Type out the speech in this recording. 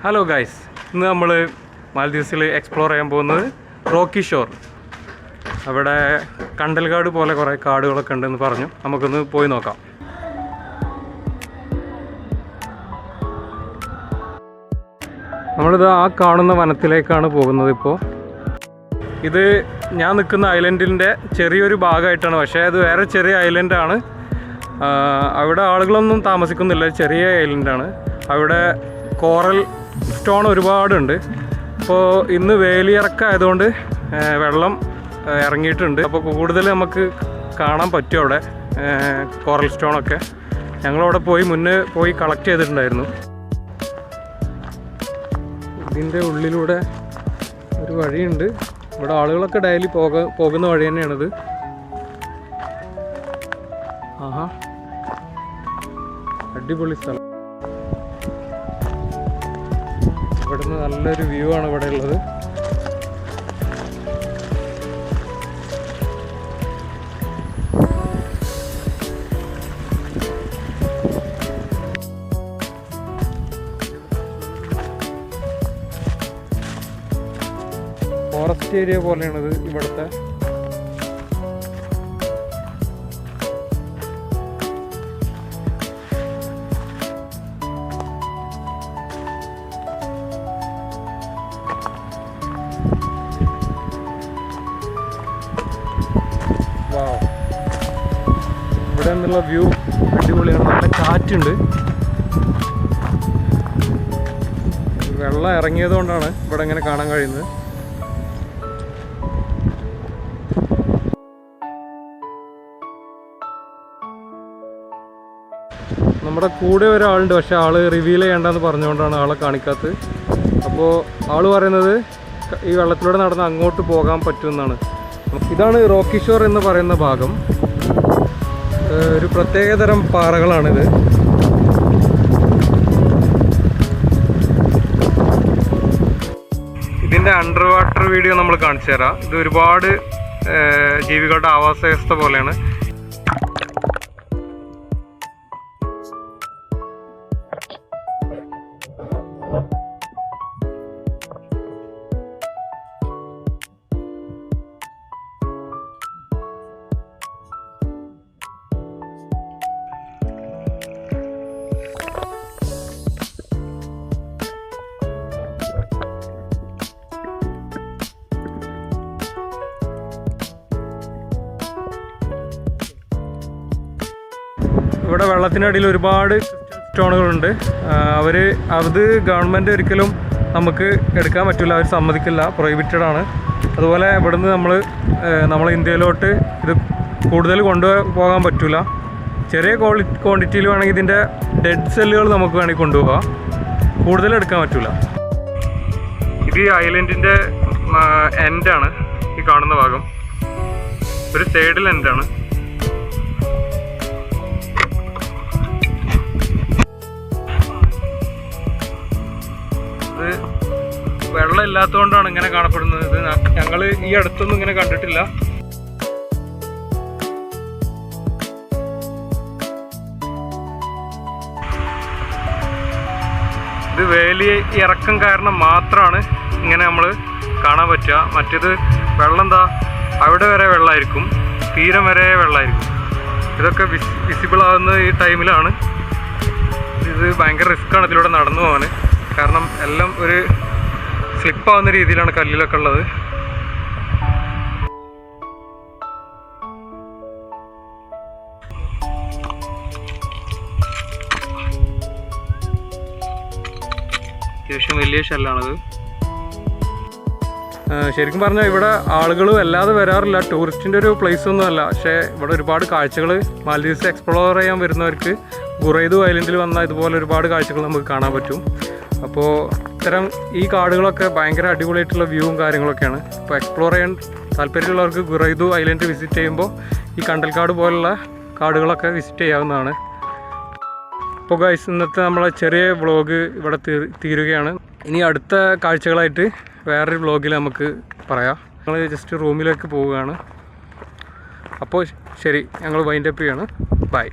Hello guys, ഇന്ന് നമ്മൾ മാൽദീവ്സിൽ explore ചെയ്യാൻ പോകുന്നത് റോക്കി ഷോർ. അവിടെ കണ്ടൽക്കാട് പോലെ കുറേ കാടുകളൊക്കെ ഉണ്ടെന്ന് പറഞ്ഞു. നമുക്കൊന്ന് പോയി നോക്കാം. നമ്മളിത് ആ കാണുന്ന വനത്തിലേക്കാണ് പോകുന്നത്. ഇപ്പോൾ ഇത് ഞാൻ നിൽക്കുന്ന ഐലൻഡിൻ്റെ ചെറിയൊരു ഭാഗമായിട്ടാണ്, പക്ഷേ അത് വേറെ ചെറിയ ഐലൻഡാണ്. അവിടെ ആളുകളൊന്നും താമസിക്കുന്നില്ല, ചെറിയ ഐലൻഡാണ്. അവിടെ കോറൽ സ്റ്റോൺ ഒരുപാടുണ്ട്. അപ്പോൾ ഇന്ന് വേലിയിറക്കമായതുകൊണ്ട് വെള്ളം ഇറങ്ങിയിട്ടുണ്ട്. അപ്പോൾ കൂടുതൽ നമുക്ക് കാണാൻ പറ്റും അവിടെ കോറൽ സ്റ്റോണൊക്കെ. ഞങ്ങളവിടെ മുന്നേ പോയി കളക്ട് ചെയ്തിട്ടുണ്ടായിരുന്നു. ഇതിൻ്റെ ഉള്ളിലൂടെ ഒരു വഴിയുണ്ട്. ഇവിടെ ആളുകളൊക്കെ ഡെയിലി പോകുന്ന വഴി തന്നെയാണിത്. ആഹാ, അടിപൊളി സ്ഥലം. ഇവിടുന്ന് നല്ലൊരു വ്യൂ ആണ് ഇവിടെ ഉള്ളത്. ഫോറസ്റ്റ് ഏരിയ പോലെയാണിത് ഇവിടുത്തെ. ഇവിടെ നിന്നുള്ള വ്യൂ അടിപൊളിയാണ്. നല്ല കാറ്റുണ്ട്. വെള്ളം ഇറങ്ങിയത് കൊണ്ടാണ് ഇവിടെ ഇങ്ങനെ കാണാൻ കഴിയുന്നത്. നമ്മുടെ കൂടെ ഒരാളുണ്ട്, പക്ഷെ ആള് റിവീൽ ചെയ്യേണ്ടെന്ന് പറഞ്ഞുകൊണ്ടാണ് ആളെ കാണിക്കാത്തത്. അപ്പോൾ ആള് പറയുന്നത് ഈ വെള്ളത്തിലൂടെ നടന്ന് അങ്ങോട്ട് പോകാൻ പറ്റുമെന്നാണ്. ഇതാണ് റോക്കി ഷോർ എന്ന് പറയുന്ന ഭാഗം. ഒരു പ്രത്യേകതരം പാറകളാണിത്. ഇതിൻ്റെ അണ്ടർ വാട്ടർ വീഡിയോ നമ്മൾ കാണിച്ചു തരാം. ഇത് ഒരുപാട് ജീവികളുടെ ആവാസ വ്യവസ്ഥ പോലെയാണ്. ഇവിടെ വെള്ളത്തിനടിയിൽ ഒരുപാട് സ്റ്റോണുകളുണ്ട്. അത് ഗവൺമെൻറ് ഒരിക്കലും നമുക്ക് എടുക്കാൻ പറ്റില്ല, അവർ സമ്മതിക്കില്ല, പ്രൊഹിബിറ്റഡ് ആണ്. അതുപോലെ ഇവിടുന്ന് നമ്മൾ ഇന്ത്യയിലോട്ട് ഇത് കൂടുതൽ കൊണ്ടുപോകാൻ പറ്റില്ല. ചെറിയ ക്വാണ്ടിറ്റിയിൽ വേണമെങ്കിൽ ഇതിൻ്റെ ഡെഡ് സെല്ലുകൾ നമുക്ക് വേണമെങ്കിൽ കൊണ്ടുപോകാം, കൂടുതൽ എടുക്കാൻ പറ്റില്ല. ഇത് ഈ ഐലൻഡിൻ്റെ എൻഡാണ് ഈ കാണുന്ന ഭാഗം. ഒരു സൈഡിൽ എൻഡാണ്. ഇത് വെള്ളം ഇല്ലാത്തതുകൊണ്ടാണ് ഇങ്ങനെ കാണപ്പെടുന്നത്. ഇത് ഞങ്ങൾ ഈ അടുത്തൊന്നും ഇങ്ങനെ കണ്ടിട്ടില്ല. ഇത് വേലി ഇറക്കം കാരണം മാത്രമാണ് ഇങ്ങനെ നമ്മൾ കാണാൻ പറ്റുക. മറ്റേത് വെള്ളം അവിടെ വരെ വെള്ളമായിരിക്കും, തീരം വരെ വെള്ളമായിരിക്കും. ഇതൊക്കെ വിസിബിൾ ആകുന്ന ഈ ടൈമിലാണ്. ഇത് ഭയങ്കര റിസ്ക്കാണ് ഇതിലൂടെ നടന്നു പോകാൻ. കാരണം എല്ലാം ഒരു സ്ലിപ്പാവുന്ന രീതിയിലാണ് കല്ലിലൊക്കെ ഉള്ളത്. അത്യാവശ്യം വലിയ ഷെല്ലാണിത്. ശരിക്കും പറഞ്ഞാൽ ഇവിടെ ആളുകൾ വല്ലാതെ വരാറില്ല, ടൂറിസ്റ്റിൻ്റെ ഒരു പ്ലേസ് ഒന്നും അല്ല. പക്ഷേ ഇവിടെ ഒരുപാട് കാഴ്ചകൾ മാൽദീവ്സ് എക്സ്പ്ലോർ ചെയ്യാൻ വരുന്നവർക്ക് ഗുറൈദു ഐലൻഡിൽ വന്നാൽ ഇതുപോലെ ഒരുപാട് കാഴ്ചകൾ നമുക്ക് കാണാൻ പറ്റും. അപ്പോൾ ഇത്തരം ഈ കാടുകളൊക്കെ ഭയങ്കര അടിപൊളിയായിട്ടുള്ള വ്യൂവും കാര്യങ്ങളൊക്കെയാണ്. ഇപ്പോൾ എക്സ്പ്ലോർ ചെയ്യാൻ താല്പര്യമുള്ളവർക്ക് ഗുറൈദു ഐലൻഡ് വിസിറ്റ് ചെയ്യുമ്പോൾ ഈ കണ്ടൽക്കാട് പോലുള്ള കാടുകളൊക്കെ വിസിറ്റ് ചെയ്യാവുന്നതാണ്. അപ്പോൾ ഗൈസ്, ഇന്നത്തെ നമ്മളെ ചെറിയ വ്ളോഗ് ഇവിടെ തീരുകയാണ്. ഇനി അടുത്ത കാഴ്ചകളായിട്ട് വേറൊരു വ്ളോഗിൽ നമുക്ക് പറയാം. ഞങ്ങൾ ജസ്റ്റ് റൂമിലേക്ക് പോവുകയാണ്. അപ്പോൾ ശരി, ഞങ്ങൾ വൈൻഡപ്പ് ചെയ്യാണ്. ബൈ.